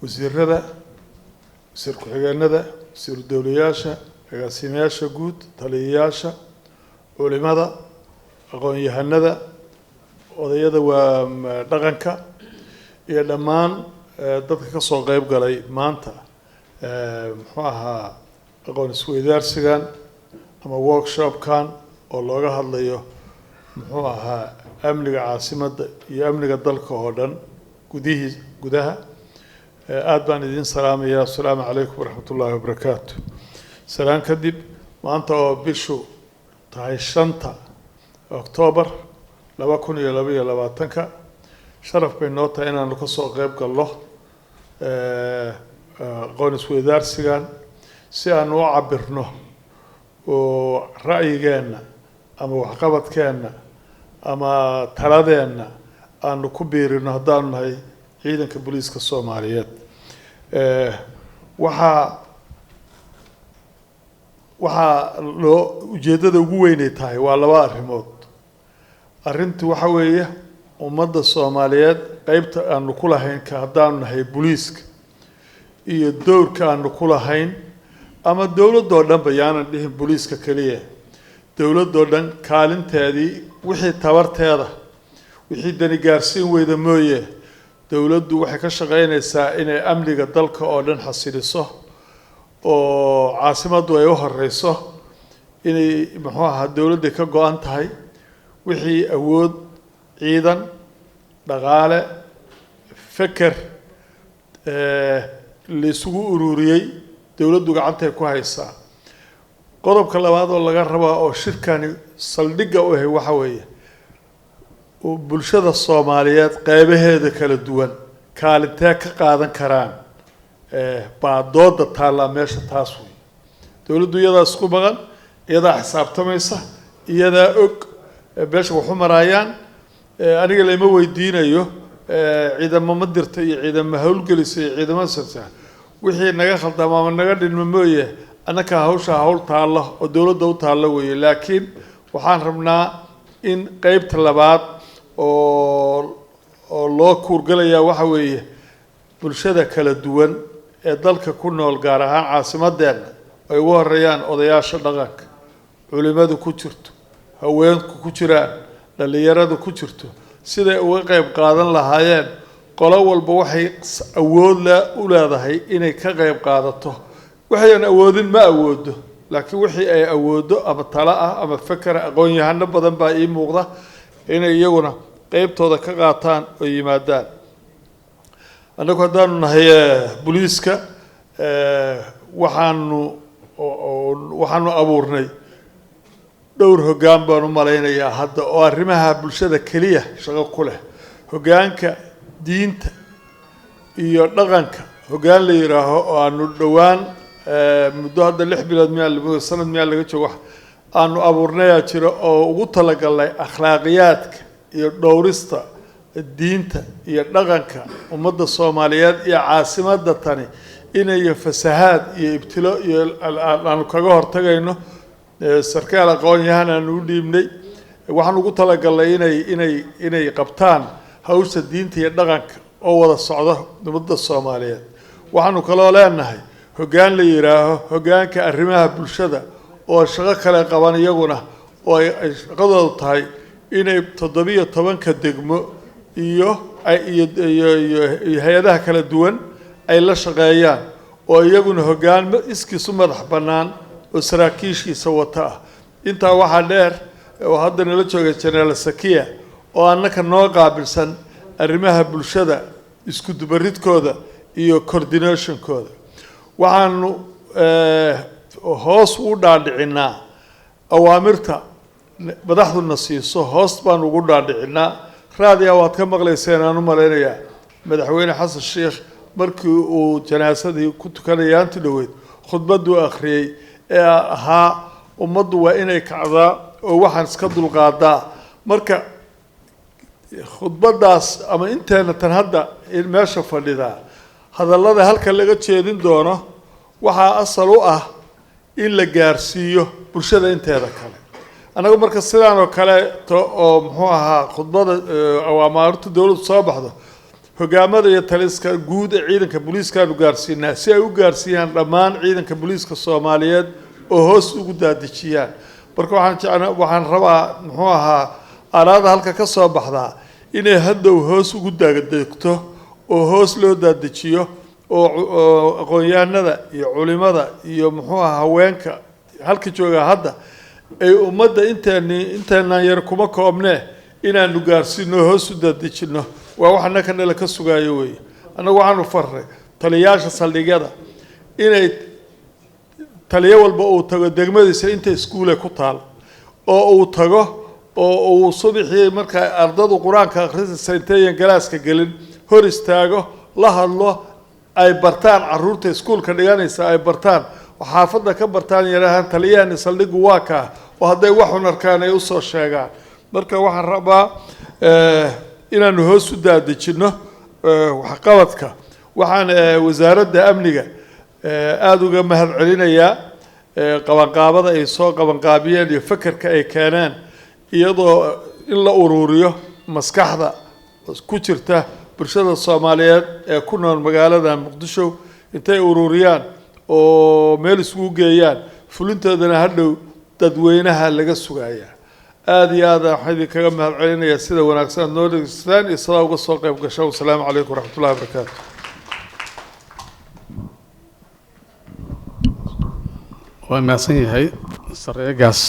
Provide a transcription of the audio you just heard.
wasiirada wasiir ku-xigeenada wasiir dowlayaasha agaasimayaasha guud taliyayaasha culimada aqoon-yahanada odayada waa dhaqanka iyo dhammaan dadka ka soo qayb galay maanta muxuu ahaa aqoon isweydaarsigan ama workshopkan oo looga hadlayo muxuu ahaa amniga caasimadda iyo amniga dalka oo dhan gudaha aad baan idin salaamayaa assalaamu calaykum waraxmatullaahi wabarakaatu salaan kadib maanta oo bishu tahay 5 Oktoobar 2022 sharaf bay noo tahay inaanu ka soo qayb galno aqoon isweydaarsigan si aanu u cabirno oo ra'yigeena ama waxqabadkeena ama taladeena aanu ku biirino haddaanu nahay ciidanka booliiska Soomaaliyeed waxaa loo ujeedada ugu weyn tahay waa laba arrimood arrintu waxa weeye ummadda Soomaaliyeed qaybta aanu ku lahayn ka haddaanu nahay booliiska iyo doorka aanu ku lahayn ama dawladda dhan bayaanan dhihin booliiska kaliya dawladda dhan kaalinteedii wixii tabarteeda wixii dani gaarsiin weyda mooye dawladdu waxay ka shaqeynaysaa inay amniga dalka oo dhan xasiliso oo caasimaddu ay u horeyso inay muxuu ahaa dawladda ka go'an tahay wixii awood ciidan dhaqaale fikir la isugu ururiyay dawladdu gacanta ku haysaa qodobka labaad oo laga rabaa oo shirkani saldhigga u yahay waxa weeye bulshada Soomaaliyeed qaybaheeda kala duwan kaalintee ka qaadan karaan baadooda taala meesha taas weey dawladdu iyada isku maqan iyada xisaabtamaysa iyada og beesha wuxuu marayaan aniga lama weydiinayo ciidamada dirta iyo ciidamada hawlgelisay ciidamada sarta wixii naga khaldama ama naga dhinmo mooye anaka hawsha hawl taala oo dawladda u taala weeye laakiin waxaan rabnaa in qaybta labaad oo loo kuurgalaya waxa weeye bulshada kala duwan ee dalka ku nool gaar ahaan caasimadeena ay ugu horeeyaan odayaasha dhaqanka culimadu ku jirto haweenku ku jiraan dhalinyaradu ku jirto sida uga qayb qaadan lahaayeen qolo walba waxay awood u leedahay inay ka qayb qaadato waxaan awoodin ma awoodo laakiin wixii ay awoodo ama tala ah ama fikir aqoon-yahano badan baa ii muuqda inay iyaguna qaybtooda ka qaataan oo yimaadaan anagu haddaanu nahay booliiska waxaanu abuurnay dhowr hoggaan baan u malaynayaa hadda oo arrimaha bulshada kaliya shaqo ku leh hoggaanka diinta iyo dhaqanka hoggaan la yiraaho oo aanu dhawaan muddo hadda 6 bilood sanad laga joogo aanu abuurnay jiro oo ugu talagalay akhlaaqiyadka iyo dhowrista diinta iyo dhaqanka ummadda Soomaaliyeed iyo caasimadda tani inay fasahaad iyo ibtilo iyo aanu kaga hortagayno sarkaal aqoon-yahan aanu dhiibnay waxaan ugu talagalay inay qabtaan hawsha diinta iyo dhaqanka oo wada socda ummadda Soomaaliyeed waxaanu kaloo leenahay hoggaan la yiraaho hoggaanka arrimaha bulshada oo shaqo kale qaban iyaguna oo ay shaqadoodu tahay inay 17 degmo iyo hay'adaha kala duwan ay la shaqeeyaan oo iyaguna hoggaan iskiisu madax bannaan oo saraakiishiisa wata inta waxa dheer oo hadda nala jooga General Sakiya oo annaka noo qaabilsan arrimaha bulshada isku dubaridkooda iyo coordinationkooda waxaanu hoos u dhaadhicinaa awaamirta madaxduna siiso hoos baan ugu dhaadhicinaa raadiga waad ka maqlayseen aanu malaynayaa madaxweyne Xasan Sheekh markii uu janaasadii ku tukanayay inta dhaweyd khudbadu akhriyay ee ahaa ummaddu waa inay kacdaa oo waxaan iska dulqaadaa marka khudbadaas ama inteena tan hadda in meesha fadhida hadallada halka laga jeedin doono waxa asal u ah in la gaarsiiyo bulshada inteeda kale anagu marka sidaan oo kale oo muxuu ahaa khudbada awaamirta dawladda soo baxdo hogaamada iyo taliska guud ee ciidanka booliiskaanu gaarsiinaa si ay u gaarsiiyaan dhammaan ciidanka booliiska Soomaaliyeed oo hoos ugu daadejiyaan marka waxaan rabaa muxuu ahaa araada halka ka soo baxdaa inay hadhow hoos ugu daadegto oo hoos loo daadejiyo oo aqoonyahanada iyo culimada iyo muxuu ahaa haweenka halka jooga hadda ay ummadda inteena yar kuma koobnee inaanu gaarsiino hoos u daadejino waa waxna kana ka sugaayo weey anagu waxaanu farray taliyaasha saldhigyada inay taliye walba uu tago degmadiisa inta iskuule ku taal oo uu tago oo uu subaxii marka ardadu quraanka akhriska inteeyan galaaska galin hor istaago la hadlo ay bartaan caruurta iskuulka dhiganaysa ay bartaan xaafadda ka bartaan yarahan taliyahan saldhigu waa ka oo haday wax u narkaan ay u soo sheegaan marka waxaan rabaa inaanu hoos u daadejino wax qabadka waxaan wasaaradda amniga aad uga mahad celinayaa qabanqaabada ay soo qabanqaabiyeen iyo fakarka ay keeneen iyadoo in la ururiyo maskaxda ku jirta bulshada Soomaaliyeed ee ku nool magaalada Muqdisho intay ururiyaan oo meel isugu geeyaan fulintoodana hadhow dadweynaha laga sugaaya aad iyo aad waxaan kaga mahad celinayaa sida wanaagsan noo dhegeystaan iyo sida uga soo qayb gasho wassalaamu calaykum waraxmatullaahi wabarakaatuh waa maasan yahay sareegaas